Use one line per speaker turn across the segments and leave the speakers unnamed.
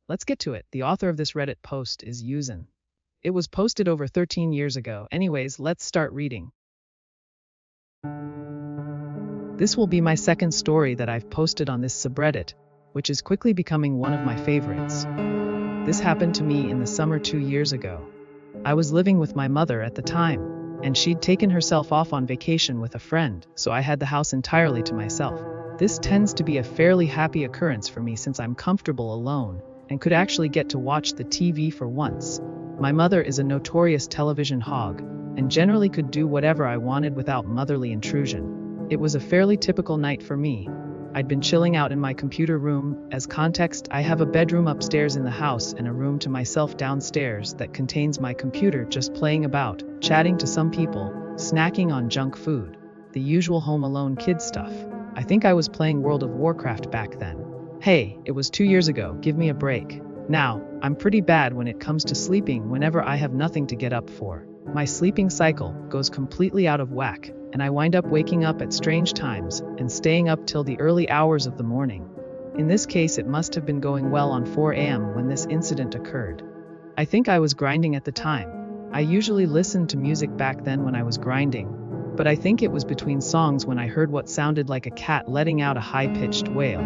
Let's get to it. The author of this Reddit post is Yuzen. It was posted over 13 years ago. Anyways, let's start reading. This will be my second story that I've posted on this subreddit, which is quickly becoming one of my favorites. This happened to me in the summer 2 years ago. I was living with my mother at the time, and she'd taken herself off on vacation with a friend, so I had the house entirely to myself. This tends to be a fairly happy occurrence for me since I'm comfortable alone and could actually get to watch the TV for once. My mother is a notorious television hog and generally could do whatever I wanted without motherly intrusion. It was a fairly typical night for me. I'd been chilling out in my computer room. As context, I have a bedroom upstairs in the house and a room to myself downstairs that contains my computer, just playing about, chatting to some people, snacking on junk food. The usual Home Alone kid stuff. I think I was playing World of Warcraft back then. Hey, it was 2 years ago, give me a break. Now, I'm pretty bad when it comes to sleeping whenever I have nothing to get up for. My sleeping cycle goes completely out of whack, and I wind up waking up at strange times and staying up till the early hours of the morning. In this case, it must have been going well on 4 a.m. when this incident occurred. I think I was grinding at the time. I usually listened to music back then when I was grinding, but I think it was between songs when I heard what sounded like a cat letting out a high-pitched wail.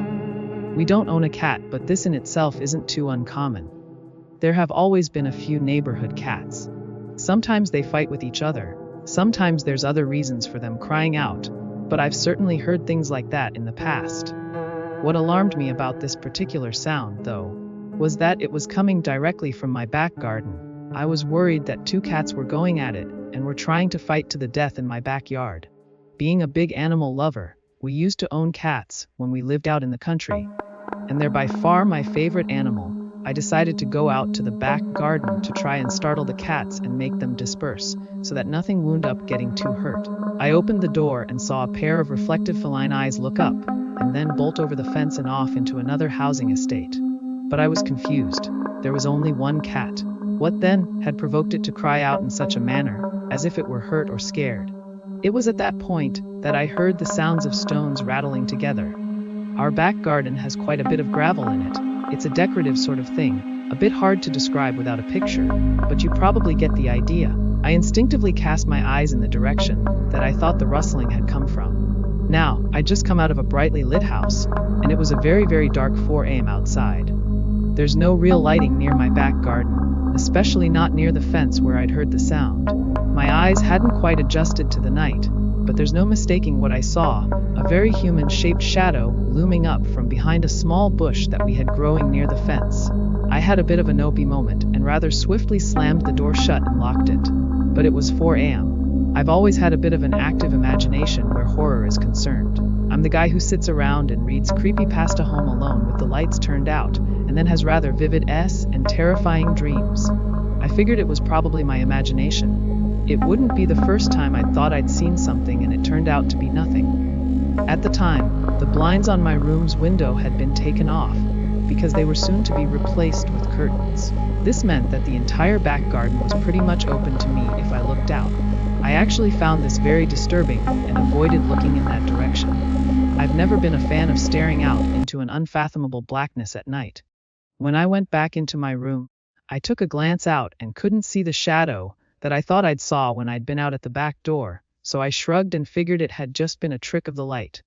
We don't own a cat, but this in itself isn't too uncommon. There have always been a few neighborhood cats. Sometimes they fight with each other. Sometimes there's other reasons for them crying out, but I've certainly heard things like that in the past. What alarmed me about this particular sound, though, was that it was coming directly from my back garden. I was worried that 2 cats were going at it and were trying to fight to the death in my backyard. Being a big animal lover, we used to own cats when we lived out in the country, and they're by far my favorite animal. I decided to go out to the back garden to try and startle the cats and make them disperse, so that nothing wound up getting too hurt. I opened the door and saw a pair of reflective feline eyes look up, and then bolt over the fence and off into another housing estate. But I was confused. There was only 1 cat. What then had provoked it to cry out in such a manner, as if it were hurt or scared? It was at that point that I heard the sounds of stones rattling together. Our back garden has quite a bit of gravel in it. It's a decorative sort of thing, a bit hard to describe without a picture, but you probably get the idea. I instinctively cast my eyes in the direction that I thought the rustling had come from. Now, I'd just come out of a brightly lit house, and it was a very, very dark 4 a.m. outside. There's no real lighting near my back garden, especially not near the fence where I'd heard the sound. My eyes hadn't quite adjusted to the night, but there's no mistaking what I saw, a very human-shaped shadow looming up from behind a small bush that we had growing near the fence. I had a bit of a nopey moment and rather swiftly slammed the door shut and locked it. But it was 4 a.m. I've always had a bit of an active imagination where horror is concerned. I'm the guy who sits around and reads creepypasta Home Alone with the lights turned out, and then has rather vivid and terrifying dreams. I figured it was probably my imagination. It wouldn't be the first time I'd thought I'd seen something and it turned out to be nothing. At the time, the blinds on my room's window had been taken off, because they were soon to be replaced with curtains. This meant that the entire back garden was pretty much open to me if I looked out. I actually found this very disturbing and avoided looking in that direction. I've never been a fan of staring out into an unfathomable blackness at night. When I went back into my room, I took a glance out and couldn't see the shadow that I thought I'd saw when I'd been out at the back door, so I shrugged and figured it had just been a trick of the light.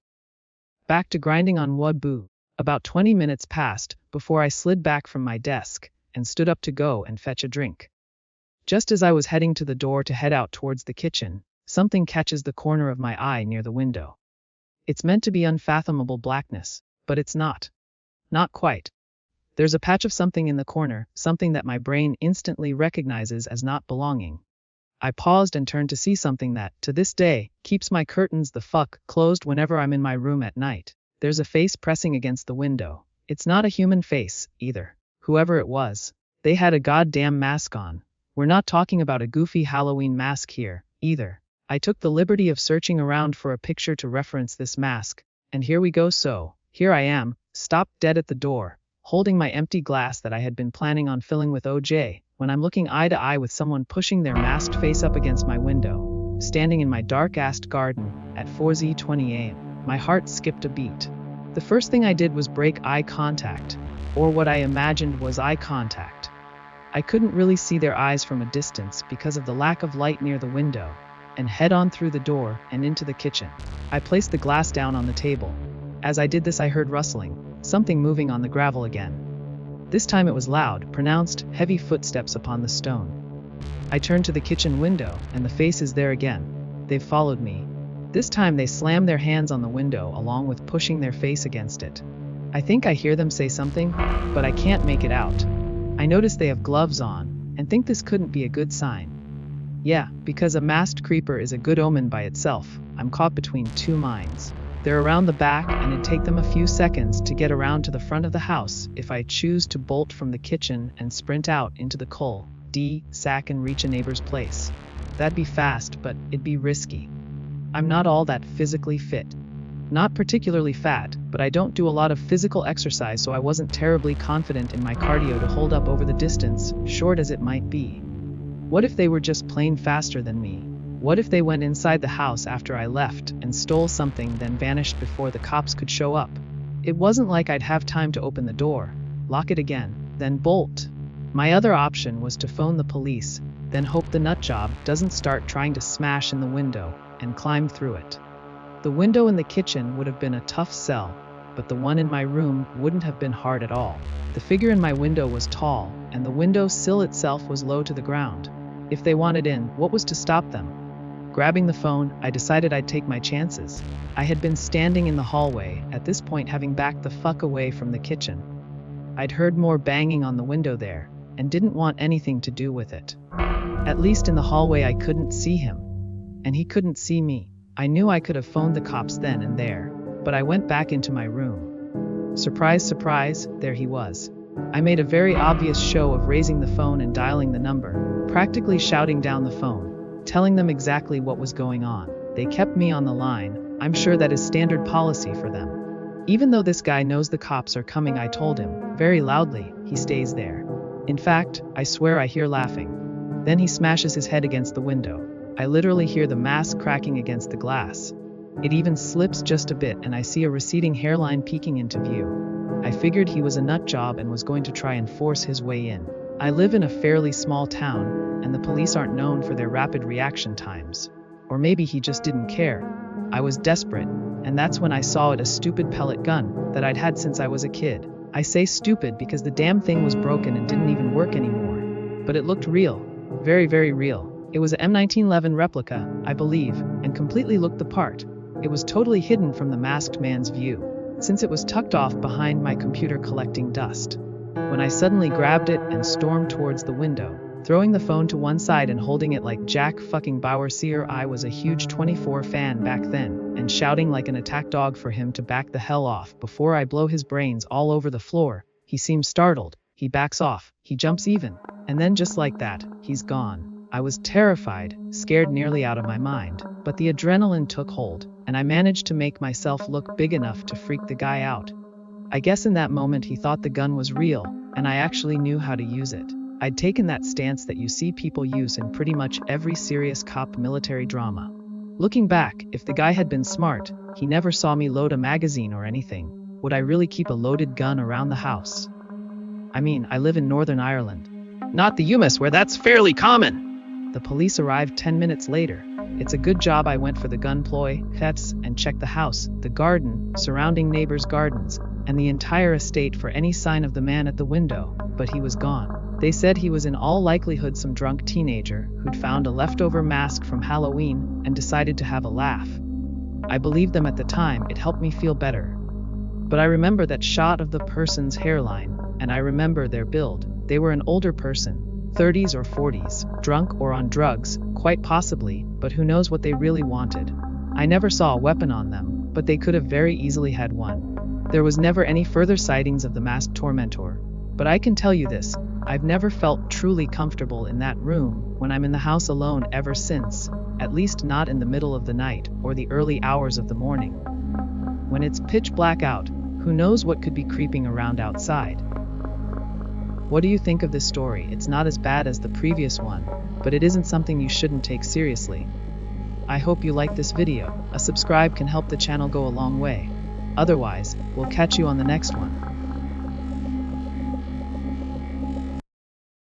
Back to grinding on wood boo. About 20 minutes passed before I slid back from my desk and stood up to go and fetch a drink. Just as I was heading to the door to head out towards the kitchen, something catches the corner of my eye near the window. It's meant to be unfathomable blackness, but it's not. Not quite. There's a patch of something in the corner, something that my brain instantly recognizes as not belonging. I paused and turned to see something that, to this day, keeps my curtains the fuck closed whenever I'm in my room at night. There's a face pressing against the window. It's not a human face, either. Whoever it was, they had a goddamn mask on. We're not talking about a goofy Halloween mask here, either. I took the liberty of searching around for a picture to reference this mask, and here we go. So, here I am, stopped dead at the door, holding my empty glass that I had been planning on filling with OJ, when I'm looking eye to eye with someone pushing their masked face up against my window, standing in my dark-assed garden at 4:20 a.m. My heart skipped a beat. The first thing I did was break eye contact. or what I imagined was eye contact. I couldn't really see their eyes from a distance because of the lack of light near the window, and head on through the door and into the kitchen. I placed the glass down on the table. As I did this, I heard rustling, something moving on the gravel again. This time it was loud, pronounced, heavy footsteps upon the stone. I turned to the kitchen window, and the face is there again. They've followed me. This time they slammed their hands on the window along with pushing their face against it. I think I hear them say something, but I can't make it out. I notice they have gloves on, and think this couldn't be a good sign. Yeah, because a masked creeper is a good omen by itself. I'm caught between two minds. They're around the back, and it'd take them a few seconds to get around to the front of the house if I choose to bolt from the kitchen and sprint out into the cul-de-sac and reach a neighbor's place. That'd be fast, but it'd be risky. I'm not all that physically fit. Not particularly fat, but I don't do a lot of physical exercise, so I wasn't terribly confident in my cardio to hold up over the distance, short as it might be. What if they were just plain faster than me? What if they went inside the house after I left and stole something, then vanished before the cops could show up? It wasn't like I'd have time to open the door, lock it again, then bolt. My other option was to phone the police, then hope the nutjob doesn't start trying to smash in the window and climb through it. The window in the kitchen would have been a tough sell, but the one in my room wouldn't have been hard at all. The figure in my window was tall, and the window sill itself was low to the ground. If they wanted in, what was to stop them? Grabbing the phone, I decided I'd take my chances. I had been standing in the hallway, at this point having backed the fuck away from the kitchen. I'd heard more banging on the window there, and didn't want anything to do with it. At least in the hallway I couldn't see him, and he couldn't see me. I knew I could have phoned the cops then and there, but I went back into my room. Surprise, surprise, there he was. I made a very obvious show of raising the phone and dialing the number, practically shouting down the phone, telling them exactly what was going on. They kept me on the line. I'm sure that is standard policy for them. Even though this guy knows the cops are coming, I told him, very loudly, he stays there. In fact, I swear I hear laughing. Then he smashes his head against the window. I literally hear the mask cracking against the glass. It even slips just a bit, and I see a receding hairline peeking into view. I figured he was a nut job and was going to try and force his way in. I live in a fairly small town, and the police aren't known for their rapid reaction times. Or maybe he just didn't care. I was desperate, and that's when I saw it, a stupid pellet gun that I'd had since I was a kid. I say stupid because the damn thing was broken and didn't even work anymore. But it looked real. Very, very real. It was a M1911 replica, I believe, and completely looked the part. It was totally hidden from the masked man's view, since it was tucked off behind my computer collecting dust. When I suddenly grabbed it and stormed towards the window, throwing the phone to one side and holding it like Jack fucking Bauer. I was a huge 24 fan back then, and shouting like an attack dog for him to back the hell off before I blow his brains all over the floor. He seems startled, he backs off, he jumps even, and then just like that, he's gone. I was terrified, scared nearly out of my mind, but the adrenaline took hold, and I managed to make myself look big enough to freak the guy out. I guess in that moment he thought the gun was real, and I actually knew how to use it. I'd taken that stance that you see people use in pretty much every serious cop military drama. Looking back, if the guy had been smart, he never saw me load a magazine or anything. Would I really keep a loaded gun around the house? I mean, I live in Northern Ireland. Not the US, where that's fairly common. The police arrived 10 minutes later. It's a good job I went for the gunplay, thefts, and checked the house, the garden, surrounding neighbors' gardens, and the entire estate for any sign of the man at the window, but he was gone. They said he was in all likelihood some drunk teenager who'd found a leftover mask from Halloween and decided to have a laugh. I believed them at the time. It helped me feel better. But I remember that shot of the person's hairline, and I remember their build. They were an older person, 30s or 40s, drunk or on drugs, quite possibly, but who knows what they really wanted. I never saw a weapon on them, but they could have very easily had one. There was never any further sightings of the masked tormentor. But I can tell you this, I've never felt truly comfortable in that room when I'm in the house alone ever since, at least not in the middle of the night or the early hours of the morning. When it's pitch black out, who knows what could be creeping around outside. What do you think of this story? It's not as bad as the previous one, but it isn't something you shouldn't take seriously. I hope you like this video. A subscribe can help the channel go a long way. Otherwise, we'll catch you on the next one.